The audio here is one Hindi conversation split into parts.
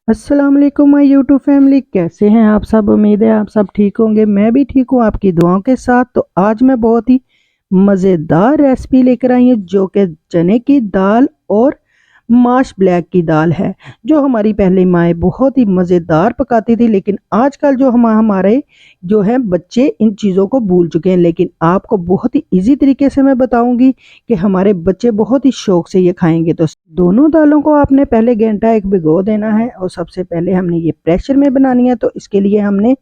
अस्सलाम वालेकुम माय यूट्यूब फैमिली, कैसे हैं आप सब। उम्मीद है आप सब ठीक होंगे। मैं भी ठीक हूँ आपकी दुआओं के साथ। तो आज मैं बहुत ही मज़ेदार रेसिपी लेकर आई हूँ जो कि चने की दाल और माश ब्लैक की दाल है, जो हमारी पहली माएँ बहुत ही मज़ेदार पकाती थी। लेकिन आजकल जो हमारे जो है बच्चे इन चीज़ों को भूल चुके हैं। लेकिन आपको बहुत ही इजी तरीके से मैं बताऊंगी कि हमारे बच्चे बहुत ही शौक से ये खाएंगे। तो दोनों दालों को आपने पहले घंटा एक भिगो देना है और सबसे पहले हमने ये प्रेशर में बनानी है। तो इसके लिए हमने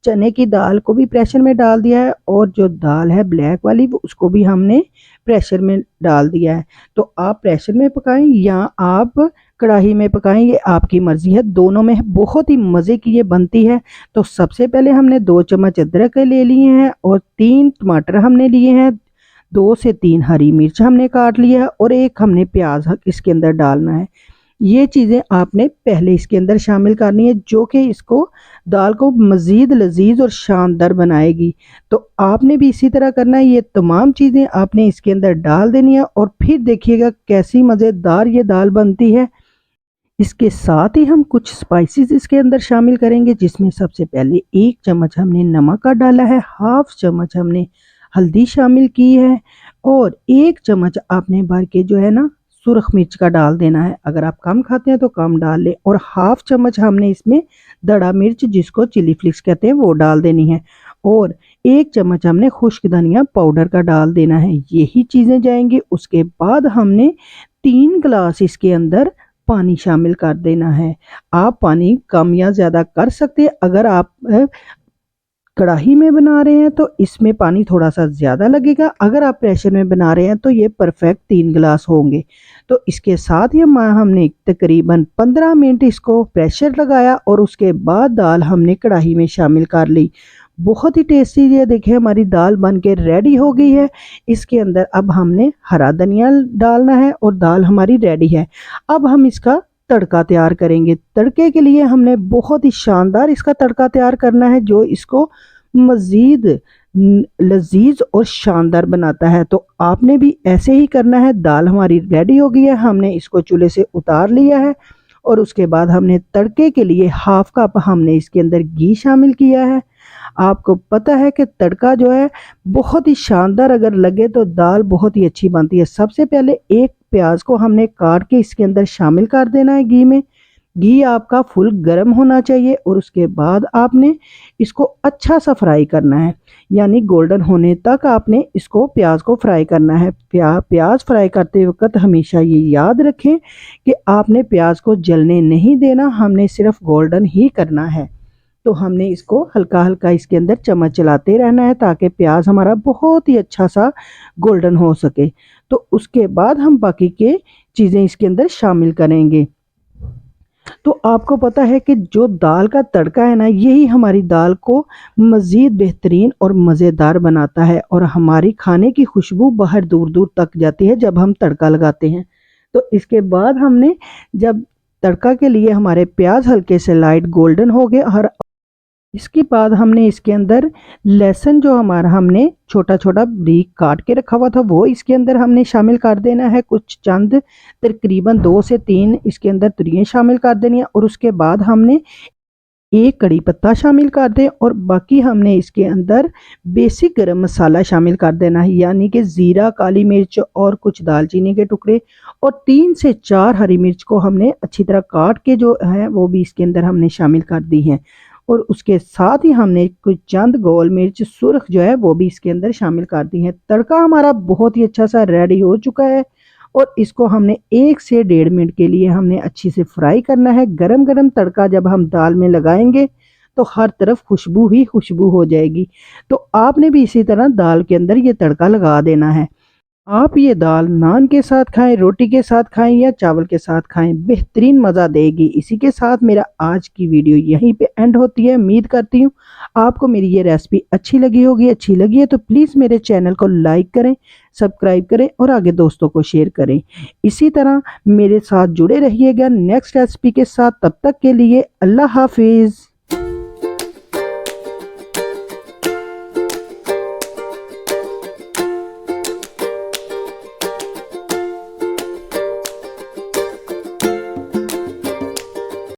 चने की दाल को भी प्रेशर में डाल दिया है और जो दाल है ब्लैक वाली उसको भी हमने प्रेशर में डाल दिया है। तो आप प्रेशर में पकाएं या आप कढ़ाई में पकाएं, ये आपकी मर्जी है। दोनों में बहुत ही मज़े की ये बनती है। तो सबसे पहले हमने 2 चम्मच अदरक ले लिए हैं और 3 टमाटर हमने लिए हैं, 2 से 3 हरी मिर्च हमने काट लिया है और एक हमने प्याज इसके अंदर डालना है। ये चीज़ें आपने पहले इसके अंदर शामिल करनी है जो कि इसको दाल को मज़ीद लजीज और शानदार बनाएगी। तो आपने भी इसी तरह करना है। ये तमाम चीज़ें आपने इसके अंदर डाल देनी है और फिर देखिएगा कैसी मज़ेदार ये दाल बनती है। इसके साथ ही हम कुछ स्पाइसेस इसके अंदर शामिल करेंगे, जिसमें सबसे पहले 1 चम्मच हमने नमक का डाला है, हाफ चम्मच हमने हल्दी शामिल की है और 1 चम्मच आपने भर के जो है ना सुरख मिर्च का डाल देना है। अगर आप कम खाते हैं तो कम डाल लें। और हाफ चम्मच हमने इसमें दड़ा मिर्च, जिसको चिली फ्लिक्स कहते हैं, वो डाल देनी है। और 1 चम्मच हमने खुश्क धनिया पाउडर का डाल देना है। यही चीज़ें जाएंगी। उसके बाद हमने 3 गिलास इसके अंदर पानी शामिल कर देना है। आप पानी कम या ज़्यादा कर सकते हैं। अगर आप कढ़ाई में बना रहे हैं तो इसमें पानी थोड़ा सा ज़्यादा लगेगा। अगर आप प्रेशर में बना रहे हैं तो ये परफेक्ट 3 गिलास होंगे। तो इसके साथ ही हमने तकरीबन 15 मिनट इसको प्रेशर लगाया और उसके बाद दाल हमने कढ़ाई में शामिल कर ली। बहुत ही टेस्टी ये देखिए हमारी दाल बन के रेडी हो गई है। इसके अंदर अब हमने हरा धनिया डालना है और दाल हमारी रेडी है। अब हम इसका तड़का तैयार करेंगे। तड़के के लिए हमने बहुत ही शानदार इसका तड़का तैयार करना है जो इसको मज़ीद लजीज और शानदार बनाता है। तो आपने भी ऐसे ही करना है। दाल हमारी रेडी हो गई है, हमने इसको चूल्हे से उतार लिया है और उसके बाद हमने तड़के के लिए हाफ कप हमने इसके अंदर घी शामिल किया है। आपको पता है कि तड़का जो है बहुत ही शानदार अगर लगे तो दाल बहुत ही अच्छी बनती है। सबसे पहले एक प्याज को हमने काट के इसके अंदर शामिल कर देना है घी में। घी आपका फुल गर्म होना चाहिए और उसके बाद आपने इसको अच्छा सा फ्राई करना है, यानी गोल्डन होने तक आपने इसको प्याज को फ्राई करना है। प्याज फ्राई करते वक्त हमेशा ये याद रखें कि आपने प्याज को जलने नहीं देना, हमने सिर्फ गोल्डन ही करना है। तो हमने इसको हल्का हल्का इसके अंदर चम्मच चलाते रहना है ताकि प्याज हमारा बहुत ही अच्छा सा गोल्डन हो सके। तो उसके बाद हम बाकी के चीज़ें इसके अंदर शामिल करेंगे। तो आपको पता है कि जो दाल का तड़का है ना, यही हमारी दाल को मज़ीद बेहतरीन और मज़ेदार बनाता है और हमारी खाने की खुशबू बाहर दूर दूर तक जाती है जब हम तड़का लगाते हैं। तो इसके बाद हमने जब तड़का के लिए हमारे प्याज हल्के से लाइट गोल्डन हो गए और इसके बाद हमने इसके अंदर लहसुन जो हमारा हमने छोटा छोटा बारीक काट के रखा हुआ था वो इसके अंदर हमने शामिल कर देना है। कुछ चंद तकरीबन 2 से 3 इसके अंदर तुरियां शामिल कर देनी है और उसके बाद हमने एक कड़ी पत्ता शामिल कर दें और बाकी हमने इसके अंदर बेसिक गरम मसाला शामिल कर देना है, यानी कि ज़ीरा, काली मिर्च और कुछ दालचीनी के टुकड़े और 3 से 4 हरी मिर्च को हमने अच्छी तरह काट के जो है वो भी इसके अंदर हमने शामिल कर दी हैं। और उसके साथ ही हमने कुछ चंद गोल मिर्च सुर्ख जो है वो भी इसके अंदर शामिल कर दी है। तड़का हमारा बहुत ही अच्छा सा रेडी हो चुका है और इसको हमने 1 से 1.5 मिनट के लिए हमने अच्छी से फ्राई करना है। गरम गरम तड़का जब हम दाल में लगाएंगे तो हर तरफ खुशबू ही खुशबू हो जाएगी। तो आपने भी इसी तरह दाल के अंदर ये तड़का लगा देना है। आप ये दाल नान के साथ खाएं, रोटी के साथ खाएं या चावल के साथ खाएं, बेहतरीन मज़ा देगी। इसी के साथ मेरा आज की वीडियो यहीं पे एंड होती है। उम्मीद करती हूँ आपको मेरी ये रेसिपी अच्छी लगी होगी। अच्छी लगी है तो प्लीज़ मेरे चैनल को लाइक करें, सब्सक्राइब करें और आगे दोस्तों को शेयर करें। इसी तरह मेरे साथ जुड़े रहिएगा नेक्स्ट रेसिपी के साथ। तब तक के लिए अल्लाह हाफिज़।